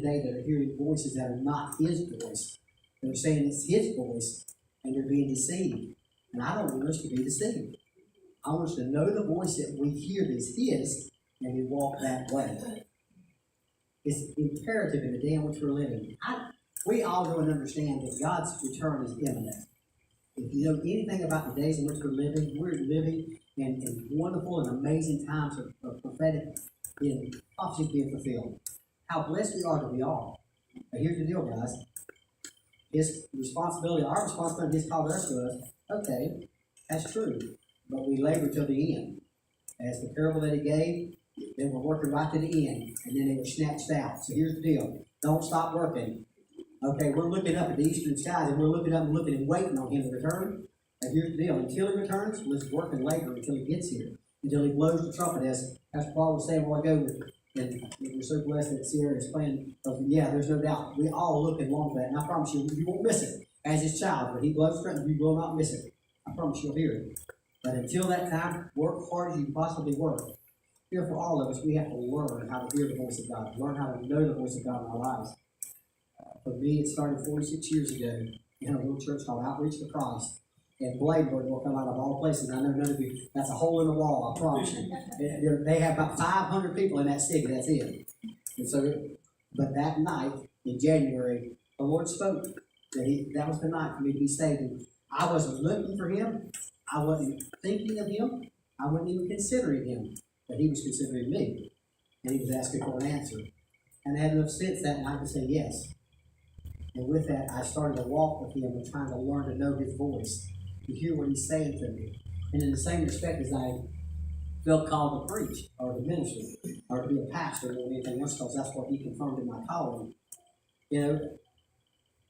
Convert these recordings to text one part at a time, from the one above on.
today that are hearing voices that are not His voice. They're saying it's His voice, and they're being deceived. And I don't want us to be deceived. I want us to know the voice that we hear is His, and we walk that way. It's imperative in the day in which we're living. We all know and understand that God's return is imminent. If you know anything about the days in which we're living in wonderful and amazing times of prophetic prophecy being fulfilled. How blessed we are to be all. But here's the deal, guys. His responsibility, our responsibility, His called us to us. Okay, that's true. But we labor till the end. As the parable that He gave, they were working right to the end, and then they were snatched out. So here's the deal. Don't stop working. Okay, we're looking up at the eastern skies, and we're looking up and looking and waiting on Him to return. And here's the deal. Until He returns, let's work and labor until He gets here. Until He blows the trumpet, as Pastor Paul was saying a while ago. And we're so blessed that Sierra is playing. Yeah, there's no doubt. We all look and long for that. And I promise you, you won't miss it. As His child, when He blows the trumpet, you will not miss it. I promise you'll hear it. But until that time, work hard as you can possibly work. Here, for all of us, we have to learn how to hear the voice of God. Learn how to know the voice of God in our lives. For me, it started 46 years ago in a little church called Outreach for Christ. And Bladeburg will come out of all places. I know none of you, that's a hole in the wall, I promise you. They have about 500 people in that city, that's it. And so, but that night in January, the Lord spoke that was the night for me to be saved. And I wasn't looking for Him. I wasn't thinking of Him. I wasn't even considering Him. But He was considering me. And He was asking for an answer. And I had enough sense that night to say yes. And with that, I started to walk with Him and trying to learn to know His voice, to hear what He's saying to me. And in the same respect as I felt called to preach, or to minister, or to be a pastor, or anything else, because that's what He confirmed in my calling. You know,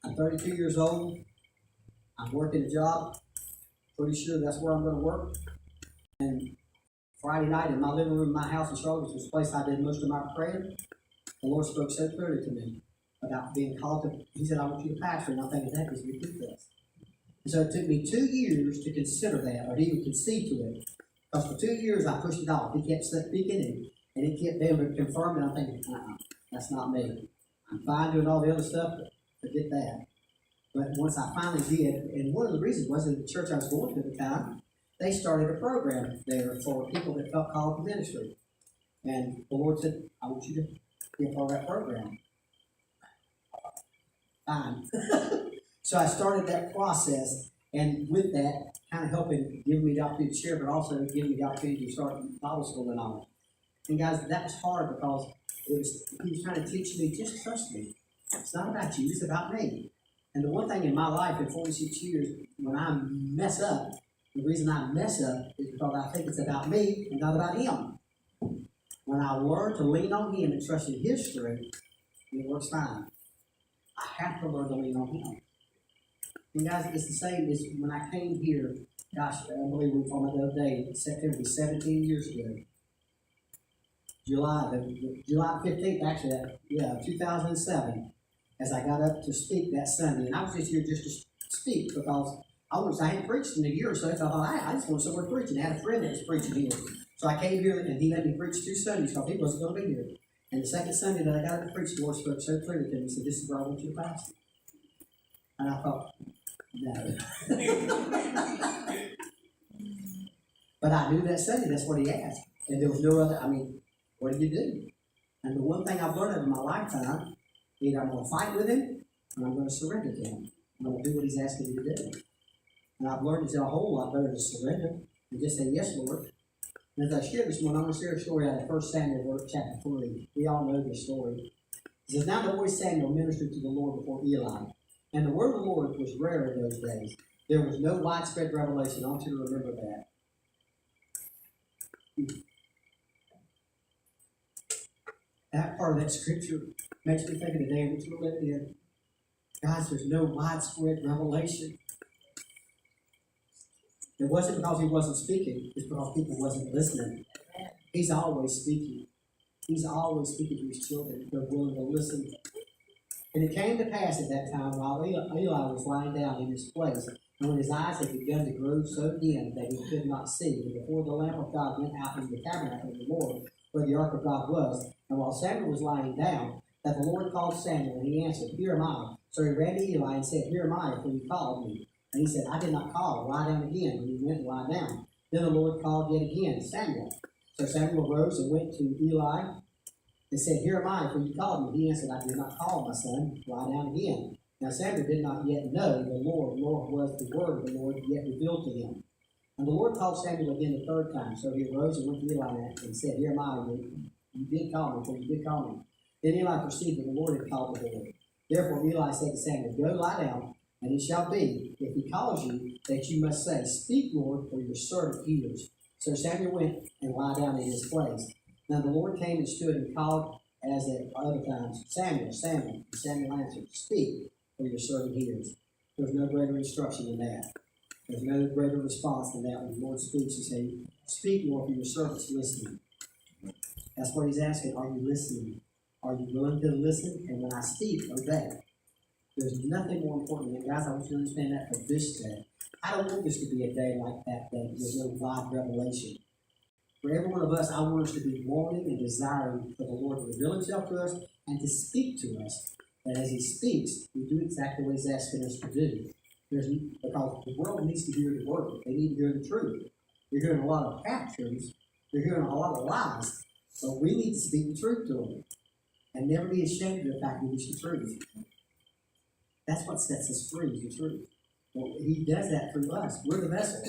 I'm 32 years old. I'm working a job. Pretty sure that's where I'm going to work. And Friday night in my living room in my house in Charlotte, which was the place I did most of my praying, the Lord spoke so clearly to me about being called to. He said, I want you to pastor. And I'm thinking, that is ridiculous. And so it took me 2 years to consider that, or to even concede to it. Because for 2 years I pushed it off. He kept speaking, and it kept being confirmed, and I'm thinking, that's not me. I'm fine doing all the other stuff, but forget that. But once I finally did, and one of the reasons was in the church I was going to at the time, they started a program there for people that felt called to ministry. And the Lord said, I want you to be a part of that program. Fine. So I started that process, and with that, kind of helping, giving me the opportunity to share, but also giving me the opportunity to start Bible school and all. And guys, that was hard because He was trying to teach me, just trust me. It's not about you, it's about me. And the one thing in my life in 46 years, when I mess up, the reason I mess up is because I think it's about me and not about Him. When I learn to lean on Him and trust in His strength, it works fine. I have to learn to lean on Him. And guys, it's the same as when I came here, gosh, I believe we were talking about the other day, September 17 years ago. July 15th, actually, 2007, as I got up to speak that Sunday. And I was just here just to speak because I hadn't preached in a year or so. So I thought, I just want somewhere preaching. I had a friend that was preaching here. So I came here, and he let me preach 2 Sundays because he wasn't going to be here. And the second Sunday that I got up to preach, the Lord spoke so clearly to me. He said, this is where I want you to pastor. And I thought, no. But I knew that Sunday, that's what He asked. And there was no other, what do you do? And the one thing I've learned over my lifetime, either I'm going to fight with Him, or I'm going to surrender to Him. I'm going to do what He's asking me to do. And I've learned it's a whole lot better to surrender and just say, yes, Lord. And as I share this morning, I'm going to share a story out of 1 Samuel chapter 3. We all know this story. It says, now the boy Samuel ministered to the Lord before Eli. And the word of the Lord was rare in those days. There was no widespread revelation. I want you to remember that. That part of that scripture makes me think of the day in which we're living in. Guys, there's no widespread revelation. It wasn't because He wasn't speaking. It's because people wasn't listening. He's always speaking. He's always speaking to His children. They're willing to listen. And it came to pass at that time while Eli was lying down in his place, and when his eyes had begun to grow so dim that he could not see, and before the lamp of God went out into the tabernacle of the Lord, where the ark of God was, and while Samuel was lying down, that the Lord called Samuel, and he answered, Here am I. So he ran to Eli and said, Here am I, for you called me. And he said, I did not call, lie down again. And he went and lie down. Then the Lord called yet again, Samuel. So Samuel rose and went to Eli and said, Here am I, for you called me. He answered, I did not call, my son, lie down again. Now Samuel did not yet know the Lord, nor was the word of the Lord yet revealed to him. And the Lord called Samuel again the third time. So he arose and went to Eli and said, Here am I, you did call me, for you did call me. Then Eli perceived that the Lord had called the boy. Therefore Eli said to Samuel, Go lie down, and it shall be, if he calls you, that you must say, Speak, Lord, for your servant hears. So Samuel went and lied down in his place. Now the Lord came and stood and called as at other times, Samuel, Samuel. And Samuel answered, Speak, for your servant hears. There's no greater instruction than that. There's no greater response than that when the Lord speaks and says, Speak, Lord, for your servant's listening. That's what he's asking. Are you listening? Are you willing to listen? And when I speak, obey. There's nothing more important than, guys, I want you to understand that for this day. I don't want this to be a day like that day with no live revelation. For every one of us, I want us to be wanting and desiring for the Lord to reveal himself to us and to speak to us. And as he speaks, we do exactly what he's asking us to do. Because the world needs to hear the word. They need to hear the truth. You're hearing a lot of half-truths. You're hearing a lot of lies. But we need to speak the truth to them. And never be ashamed of the fact that it's the truth. That's what sets us free, is the truth. Well, he does that through us. We're the vessel.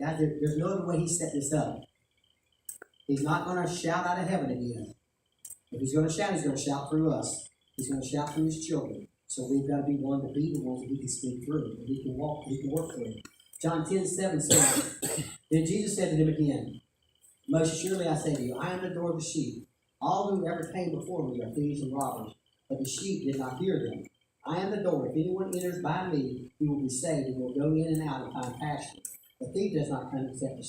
God, there's no other way he set this up. He's not going to shout out of heaven again. If he's going to shout through us. He's going to shout through his children. So we've got to be willing to be the ones that he can speak through, that he can work through. John 10:7 says, Then Jesus said to them again, Most surely I say to you, I am the door of the sheep. All who ever came before me are thieves and robbers, but the sheep did not hear them. I am the door. If anyone enters by me, he will be saved and will go in and out and find pasture. The thief does not come except to